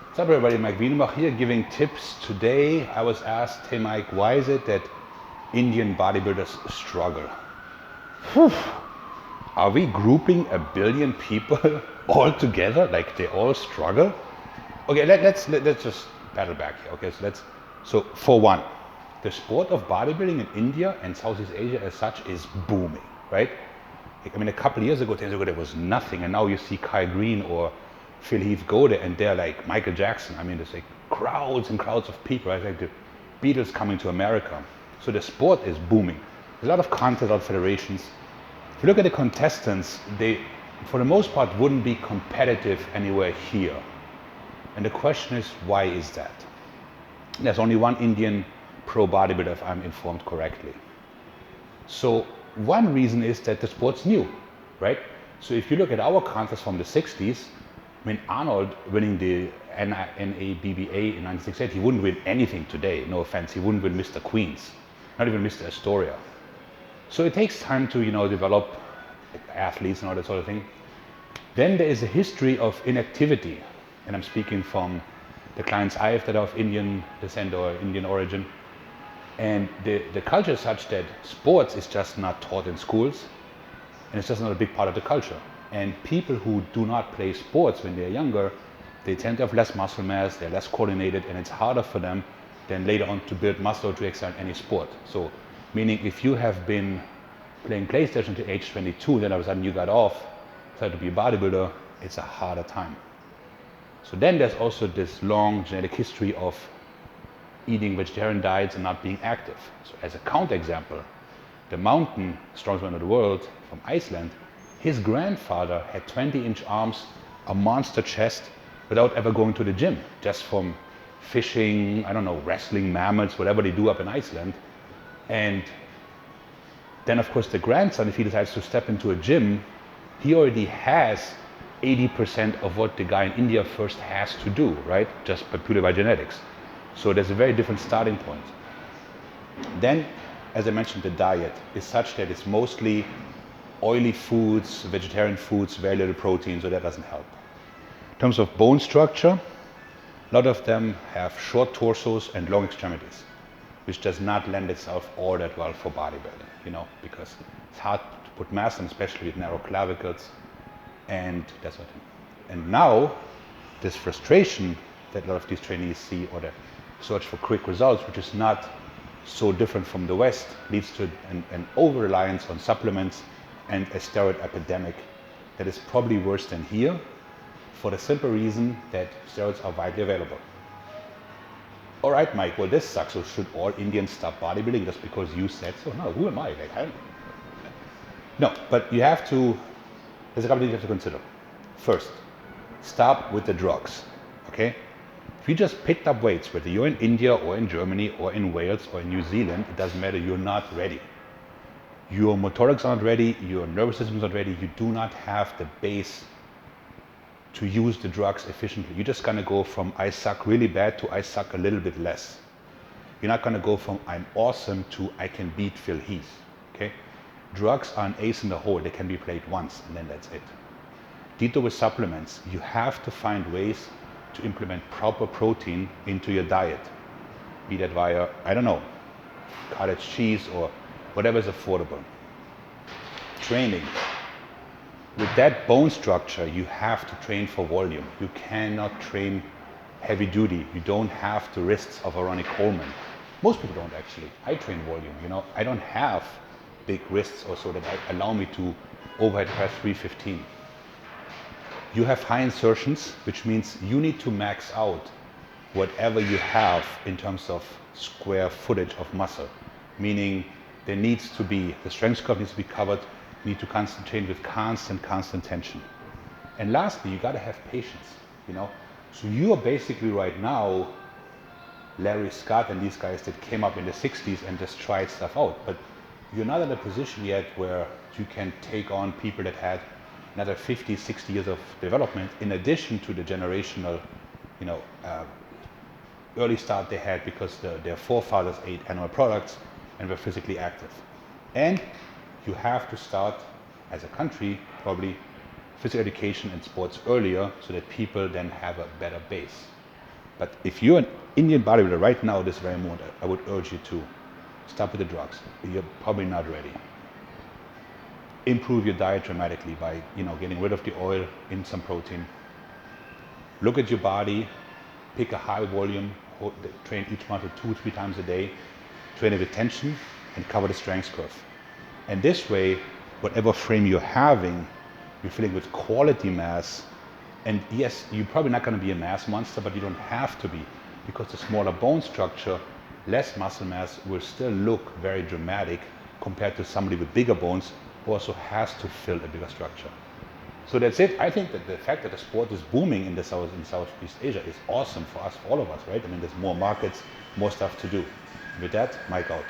What's up everybody, Maik here giving tips. Today I was asked, hey Mike, why is it that Indian bodybuilders struggle? Whew. Are we grouping 1 billion people all together, like they all struggle? Okay, let's just paddle back here. Okay, so for one, the sport of bodybuilding in India and Southeast Asia as such is booming, right? I mean, a couple of years ago, 10 years ago, there was nothing, and now you see Kai Green or Phil Heath go there, and they're like Michael Jackson. I mean, there's like crowds and crowds of people, right? Like the Beatles coming to America. So the sport is booming. There's a lot of content, a lot of federations. If you look at the contestants, they, for the most part, wouldn't be competitive anywhere here. And the question is, why is that? There's only one Indian pro bodybuilder, if I'm informed correctly. So one reason is that the sport's new, right? So if you look at our contest from the 60s, I mean, Arnold winning the NABBA in 1968, he wouldn't win anything today, no offense. He wouldn't win Mr. Queens, not even Mr. Astoria. So it takes time to, develop athletes and all that sort of thing. Then there is a history of inactivity, and I'm speaking from the clients I have that are of Indian descent or Indian origin. And the culture is such that sports is just not taught in schools, and it's just not a big part of the culture. And people who do not play sports when they're younger, they tend to have less muscle mass, they're less coordinated, and it's harder for them than later on to build muscle or to excel in any sport. So, meaning if you have been playing PlayStation to age 22, then all of a sudden you got off, started to be a bodybuilder, it's a harder time. So then there's also this long genetic history of eating vegetarian diets and not being active. So as a counterexample, the mountain strongest man in the world from Iceland, his grandfather had 20-inch arms, a monster chest, without ever going to the gym, just from fishing, I don't know, wrestling mammoths, whatever they do up in Iceland. And then of course the grandson, if he decides to step into a gym, he already has 80% of what the guy in India first has to do, right? Just purely by genetics. So there's a very different starting point. Then, as I mentioned, the diet is such that it's mostly oily foods, vegetarian foods, very little protein, so that doesn't help. In terms of bone structure, a lot of them have short torsos and long extremities, which does not lend itself all that well for bodybuilding, because it's hard to put mass on, especially with narrow clavicles and that sort of thing. And now, this frustration that a lot of these trainees see, or the search for quick results, which is not so different from the West, leads to an over-reliance on supplements and a steroid epidemic that is probably worse than here, for the simple reason that steroids are widely available. All right, Mike, well, this sucks. So should all Indians stop bodybuilding just because you said so? No, who am I? No, but you have to, there's a couple things you have to consider. First, stop with the drugs, okay? If you just picked up weights, whether you're in India or in Germany or in Wales or in New Zealand, it doesn't matter, you're not ready. Your motorics are not ready, your nervous system is not ready, you do not have the base to use the drugs efficiently. You're just gonna go from I suck really bad to I suck a little bit less. You're not gonna go from I'm awesome to I can beat Phil Heath, okay? Drugs are an ace in the hole, they can be played once and then that's it. Ditto with supplements, you have to find ways to implement proper protein into your diet. Be that via, I don't know, cottage cheese or whatever is affordable. Training. With that bone structure, you have to train for volume. You cannot train heavy duty. You don't have the wrists of a Ronnie Coleman. Most people don't actually. I train volume, I don't have big wrists or so that allow me to overhead press 315. You have high insertions, which means you need to max out whatever you have in terms of square footage of muscle. Meaning there needs to be, the strength curve needs to be covered, you need to concentrate with constant tension. And lastly, you gotta have patience, So you are basically right now Larry Scott and these guys that came up in the 60s and just tried stuff out. But you're not in a position yet where you can take on people that had another 50, 60 years of development in addition to the generational, early start they had because their forefathers ate animal products and were physically active. And you have to start, as a country, probably physical education and sports earlier so that people then have a better base. But if you're an Indian bodybuilder right now, this very moment, I would urge you to stop with the drugs. You're probably not ready. Improve your diet dramatically by, getting rid of the oil, in some protein. Look at your body, pick a high volume, train each muscle 2-3 times a day, train it with tension, and cover the strength curve. And this way, whatever frame you're having, you're filling with quality mass. And yes, you're probably not going to be a mass monster, but you don't have to be, because the smaller bone structure, less muscle mass, will still look very dramatic compared to somebody with bigger bones who also has to fill a bigger structure. So that's it. I think that the fact that the sport is booming in Southeast Asia is awesome for us, for all of us, right? I mean, there's more markets, more stuff to do. With that, Maik out.